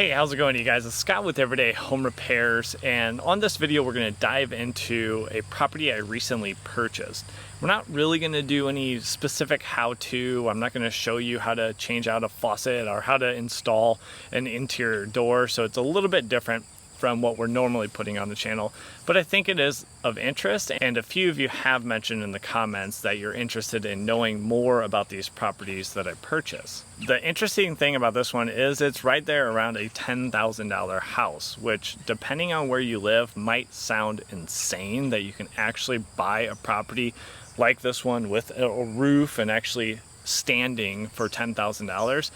Hey, how's it going, you guys? It's Scott with Everyday Home Repairs, and on this video we're going to dive into a property I recently purchased. We're not really going to do any specific how-to. I'm not going to show you how to change out a faucet or how to install an interior door, so it's a little bit different from what we're normally putting on the channel, but I think it is of interest, and a few of you have mentioned in the comments that you're interested in knowing more about these properties that I purchased. The interesting thing about this one is it's right there around a $10,000 house, which depending on where you live might sound insane that you can actually buy a property like this one with a roof and actually standing for $10,000,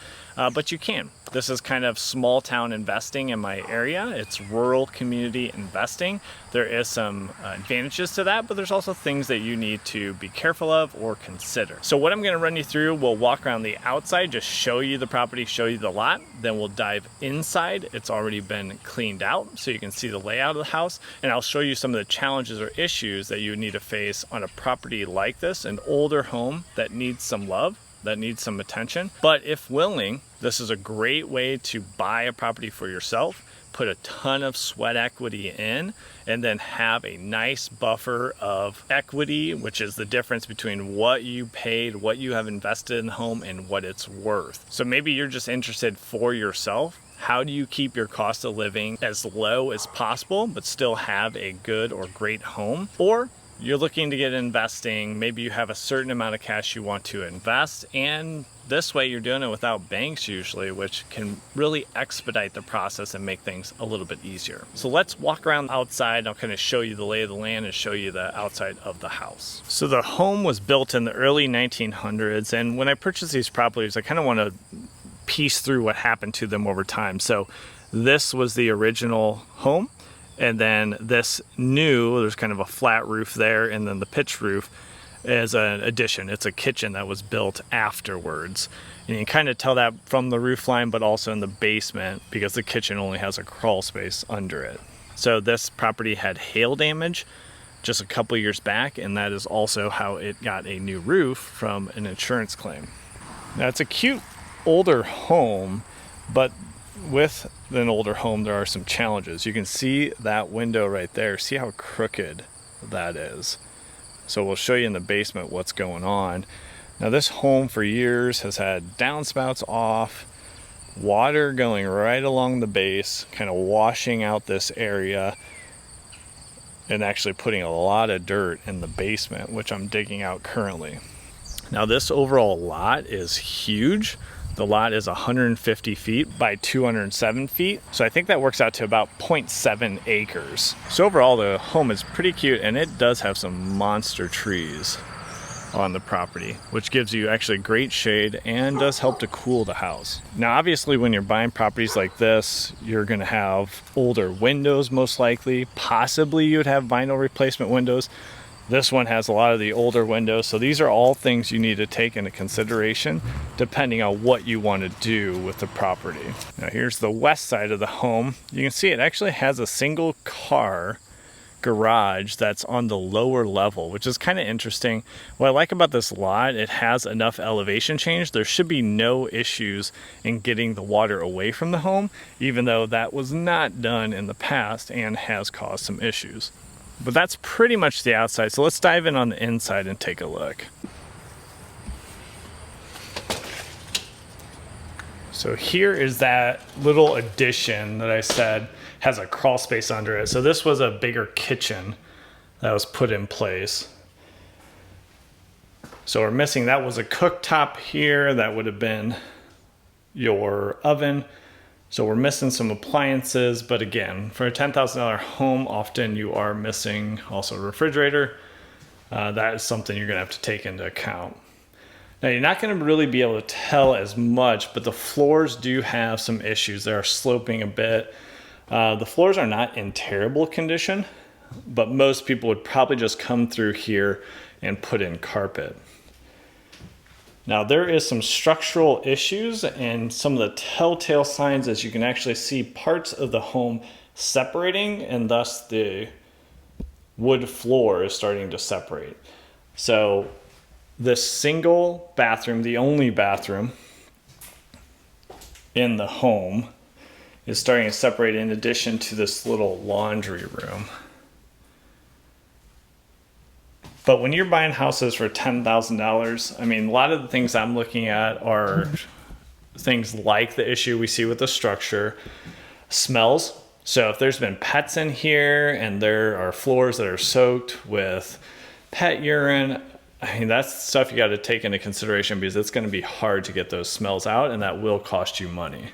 but you can. This is kind of small town investing in my area. It's rural community investing. There is some advantages to that, but there's also things that you need to be careful of or consider. So what I'm going to run you through, we'll walk around the outside, just show you the property, show you the lot, then we'll dive inside. It's already been cleaned out so you can see the layout of the house, and I'll show you some of the challenges or issues that you need to face on a property like this, an older home that needs some love, that needs some attention. But if willing, this is a great way to buy a property for yourself, put a ton of sweat equity in, and then have a nice buffer of equity, which is the difference between what you paid, what you have invested in the home, and what it's worth. So maybe you're just interested for yourself. How do you keep your cost of living as low as possible, but still have a good or great home? Or you're looking to get investing, maybe you have a certain amount of cash you want to invest, and this way you're doing it without banks usually, which can really expedite the process and make things a little bit easier. So let's walk around outside. I'll kind of show you the lay of the land and show you the outside of the house. So the home was built in the early 1900s, and when I purchased these properties, I kind of want to piece through what happened to them over time. So this was the original home. And then this new, there's kind of a flat roof there, and then the pitched roof is an addition. It's a kitchen that was built afterwards. And you can kind of tell that from the roof line, but also in the basement because the kitchen only has a crawl space under it. So this property had hail damage just a couple years back, and that is also how it got a new roof from an insurance claim. Now it's a cute older home, but with an older home, there are some challenges. You can see that window right there. See how crooked that is. So we'll show you in the basement what's going on. Now this home for years has had downspouts off, water going right along the base, kind of washing out this area, and actually putting a lot of dirt in the basement, which I'm digging out currently. Now this overall lot is huge. The lot is 150 feet by 207 feet. So I think that works out to about 0.7 acres. So overall, the home is pretty cute, and it does have some monster trees on the property, which gives you actually great shade and does help to cool the house. Now, obviously, when you're buying properties like this, you're gonna have older windows most likely. Possibly you'd have vinyl replacement windows. This one has a lot of the older windows, so these are all things you need to take into consideration depending on what you want to do with the property. Now here's the west side of the home. You can see it actually has a single car garage that's on the lower level, which is kind of interesting. What I like about this lot, it has enough elevation change. There should be no issues in getting the water away from the home, even though that was not done in the past and has caused some issues. But that's pretty much the outside. So let's dive in on the inside and take a look. So here is that little addition that I said has a crawl space under it. So this was a bigger kitchen that was put in place. So we're missing, that was a cooktop here. That would have been your oven. So we're missing some appliances, but again, for a $10,000 home, often you are missing also a refrigerator. That is something you're gonna have to take into account. Now you're not gonna really be able to tell as much, but the floors do have some issues. They are sloping a bit. The floors are not in terrible condition, but most people would probably just come through here and put in carpet. Now there is some structural issues, and some of the telltale signs is you can actually see parts of the home separating, and thus the wood floor is starting to separate. So this single bathroom, the only bathroom in the home, is starting to separate in addition to this little laundry room. But when you're buying houses for $10,000, I mean, a lot of the things I'm looking at are things like the issue we see with the structure, smells. So if there's been pets in here and there are floors that are soaked with pet urine, I mean, that's stuff you got to take into consideration because it's going to be hard to get those smells out, and that will cost you money.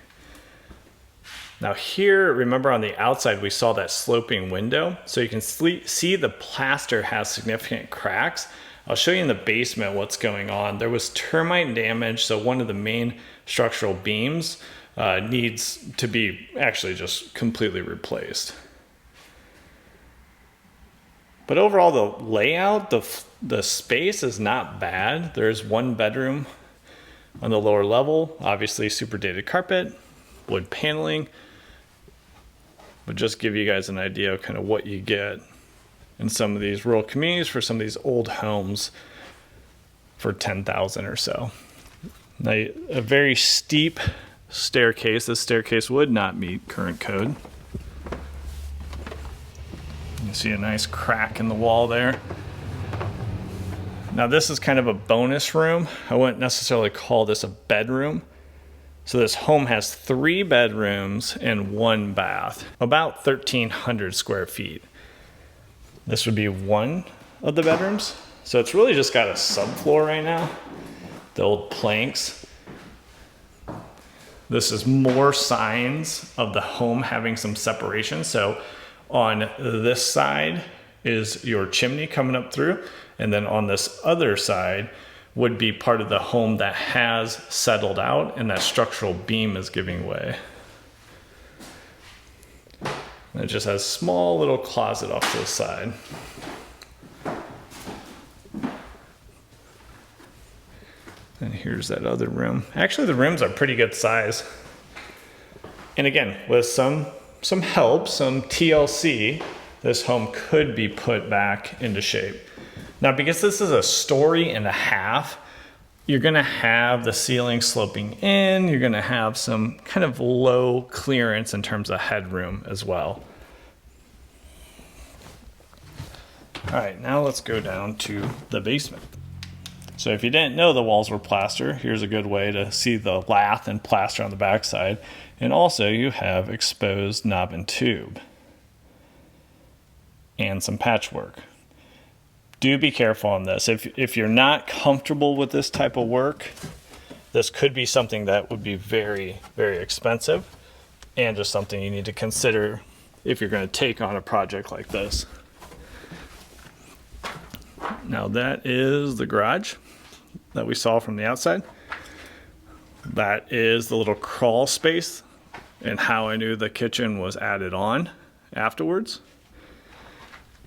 Now here, remember on the outside, we saw that sloping window. So you can see the plaster has significant cracks. I'll show you in the basement what's going on. There was termite damage, so one of the main structural beams needs to be actually just completely replaced. But overall, the layout, the space is not bad. There's one bedroom on the lower level, obviously super dated carpet, wood paneling. But just give you guys an idea of kind of what you get in some of these rural communities for some of these old homes for $10,000 or so. Now, a very steep staircase. This staircase would not meet current code. You see a nice crack in the wall there. Now this is kind of a bonus room. I wouldn't necessarily call this a bedroom. So this home has 3 bedrooms and 1 bath, about 1,300 square feet. This would be one of the bedrooms. So it's really just got a subfloor right now, the old planks. This is more signs of the home having some separation. So on this side is your chimney coming up through, and then on this other side would be part of the home that has settled out and that structural beam is giving way. And it just has a small little closet off to the side. And here's that other room. Actually, the rooms are pretty good size. And again, with some help, some TLC, this home could be put back into shape. Now, because this is a story and a half, you're gonna have the ceiling sloping in, you're gonna have some kind of low clearance in terms of headroom as well. All right, now let's go down to the basement. So if you didn't know the walls were plaster, here's a good way to see the lath and plaster on the backside. And also you have exposed knob and tube and some patchwork. Do be careful on this. If you're not comfortable with this type of work, this could be something that would be very, very expensive and just something you need to consider if you're going to take on a project like this. Now that is the garage that we saw from the outside. That is the little crawl space and how I knew the kitchen was added on afterwards.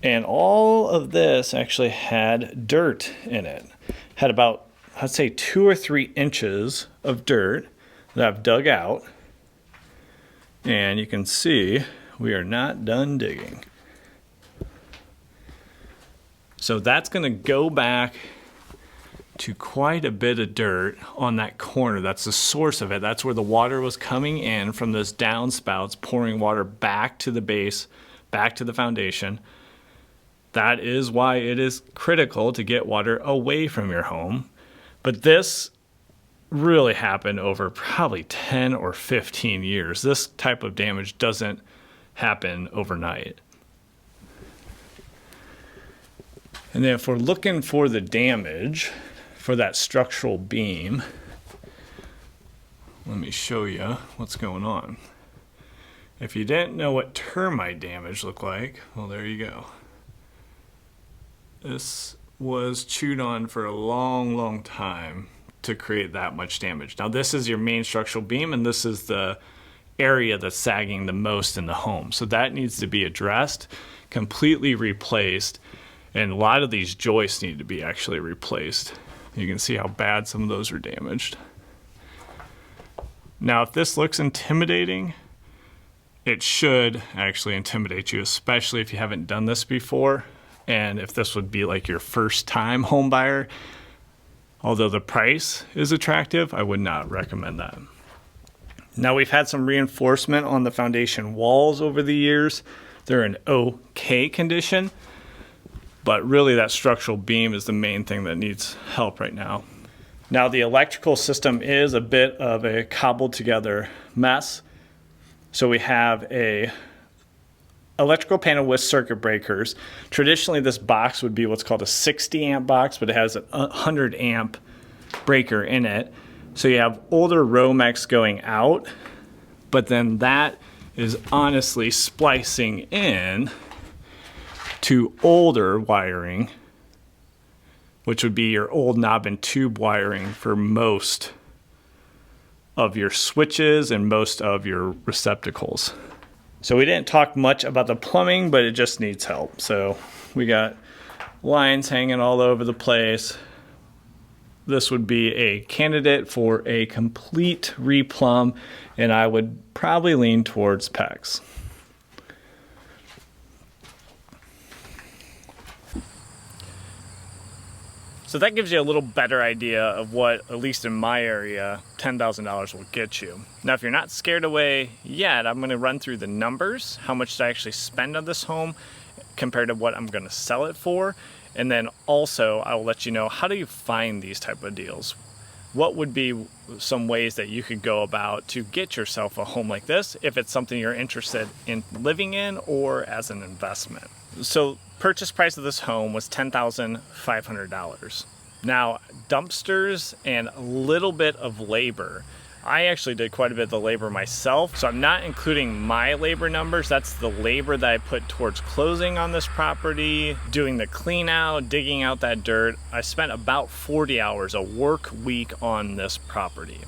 And all of this actually had dirt in it. Had about, I'd say 2 or 3 inches of dirt that I've dug out. And you can see we are not done digging. So that's going to go back to quite a bit of dirt on that corner. That's the source of it. That's where the water was coming in from those downspouts, pouring water back to the base, back to the foundation. That is why it is critical to get water away from your home. But this really happened over probably 10 or 15 years. This type of damage doesn't happen overnight. And then if we're looking for the damage for that structural beam, let me show you what's going on. If you didn't know what termite damage looked like, well, there you go. This was chewed on for a long, long time to create that much damage. Now this is your main structural beam, and this is the area that's sagging the most in the home. So that needs to be addressed, completely replaced, and a lot of these joists need to be actually replaced. You can see how bad some of those are damaged. Now if this looks intimidating, it should actually intimidate you, especially if you haven't done this before. And if this would be like your first time home buyer, although the price is attractive, I would not recommend that. Now we've had some reinforcement on the foundation walls over the years. They're in okay condition, but really that structural beam is the main thing that needs help right now. Now the electrical system is a bit of a cobbled together mess. So we have a electrical panel with circuit breakers. Traditionally this box would be what's called a 60 amp box, but it has a 100 amp breaker in it. So you have older Romex going out, but then that is honestly splicing in to older wiring, which would be your old knob and tube wiring for most of your switches and most of your receptacles. So we didn't talk much about the plumbing, but it just needs help. So we got lines hanging all over the place. This would be a candidate for a complete replumb, and I would probably lean towards PEX. So that gives you a little better idea of what, at least in my area, $10,000 will get you. Now, if you're not scared away yet, I'm gonna run through the numbers, how much did I actually spend on this home compared to what I'm gonna sell it for. And then also, I will let you know, how do you find these type of deals? What would be some ways that you could go about to get yourself a home like this if it's something you're interested in living in or as an investment? So purchase price of this home was $10,500. Now, dumpsters and a little bit of labor. I actually did quite a bit of the labor myself, so I'm not including my labor numbers. That's the labor that I put towards closing on this property, doing the clean out, digging out that dirt. I spent about 40 hours a work week on this property.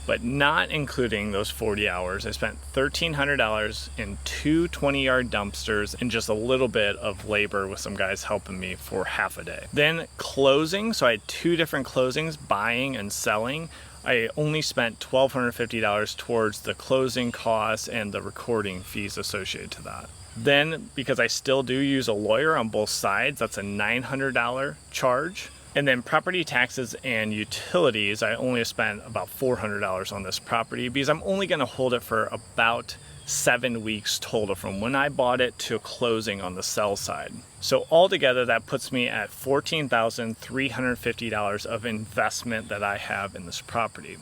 But not including those 40 hours, I spent $1,300 in two 20-yard dumpsters and just a little bit of labor with some guys helping me for half a day. Then closing, so I had two different closings, buying and selling. I only spent $1,250 towards the closing costs and the recording fees associated to that. Then, because I still do use a lawyer on both sides, that's a $900 charge. And then property taxes and utilities, I only spent about $400 on this property because I'm only gonna hold it for about 7 weeks total from when I bought it to closing on the sell side. So altogether that puts me at $14,350 of investment that I have in this property.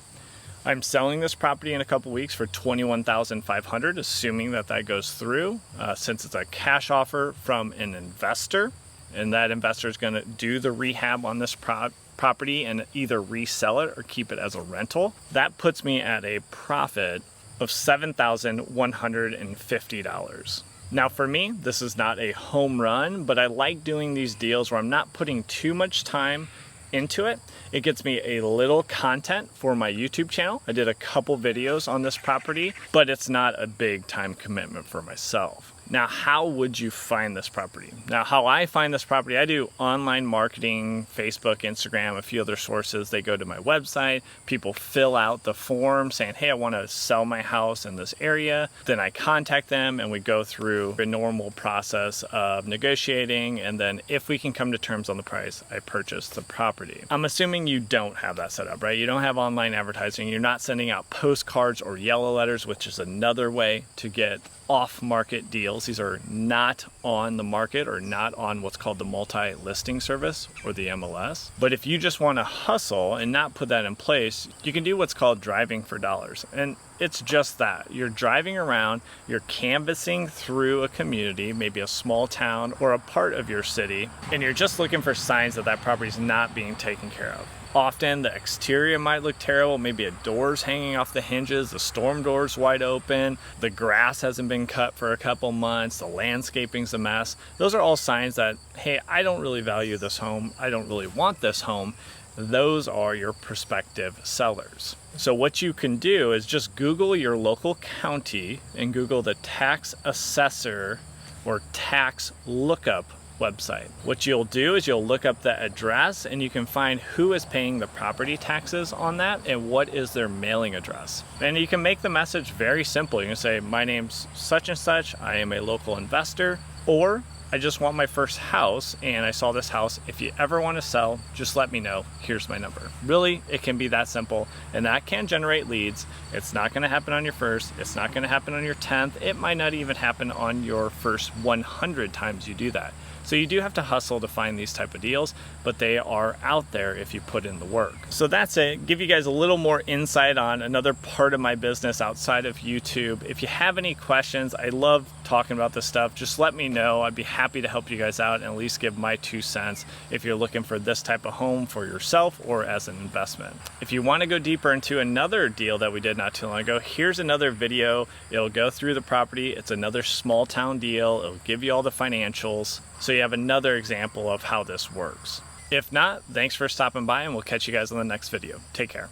I'm selling this property in a couple weeks for $21,500, assuming that that goes through, since it's a cash offer from an investor, and that investor is going to do the rehab on this property and either resell it or keep it as a rental. That puts me at a profit of $7,150. Now for me, this is not a home run, but I like doing these deals where I'm not putting too much time into it. It gets me a little content for my YouTube channel. I did a couple videos on this property, but it's not a big time commitment for myself. Now, how would you find this property? Now, how I find this property, I do online marketing, Facebook, Instagram, a few other sources. They go to my website. People fill out the form saying, hey, I want to sell my house in this area. Then I contact them and we go through a normal process of negotiating. And then if we can come to terms on the price, I purchase the property. I'm assuming you don't have that set up, right? You don't have online advertising. You're not sending out postcards or yellow letters, which is another way to get off-market deals. These are not on the market or not on what's called the multi-listing service or the MLS. But if you just want to hustle and not put that in place, you can do what's called driving for dollars. And it's just that. You're driving around, you're canvassing through a community, maybe a small town or a part of your city, and you're just looking for signs that that property is not being taken care of. Often the exterior might look terrible, maybe a door's hanging off the hinges, the storm door's wide open, the grass hasn't been cut for a couple months, the landscaping's a mess. Those are all signs that, hey, I don't really value this home, I don't really want this home. Those are your prospective sellers. So what you can do is just Google your local county and Google the tax assessor or tax lookup website. What you'll do is you'll look up the address and you can find who is paying the property taxes on that and what is their mailing address. And you can make the message very simple. You can say, my name's such and such, I am a local investor, Or I just want my first house and I saw this house. If you ever want to sell, just let me know. Here's my number. Really, it can be that simple, and that can generate leads. It's not going to happen on your first. It's not going to happen on your 10th. It might not even happen on your first 100 times you do that. So you do have to hustle to find these type of deals, but they are out there if you put in the work. So that's it. Give you guys a little more insight on another part of my business outside of YouTube. If you have any questions, I love talking about this stuff. Just let me know. I'd be happy to help you guys out and at least give my 2 cents if you're looking for this type of home for yourself or as an investment. If you want to go deeper into another deal that we did not too long ago, here's another video. It'll go through the property. It's another small town deal. It'll give you all the financials, so you have another example of how this works. If not, thanks for stopping by, and we'll catch you guys on the next video. Take care.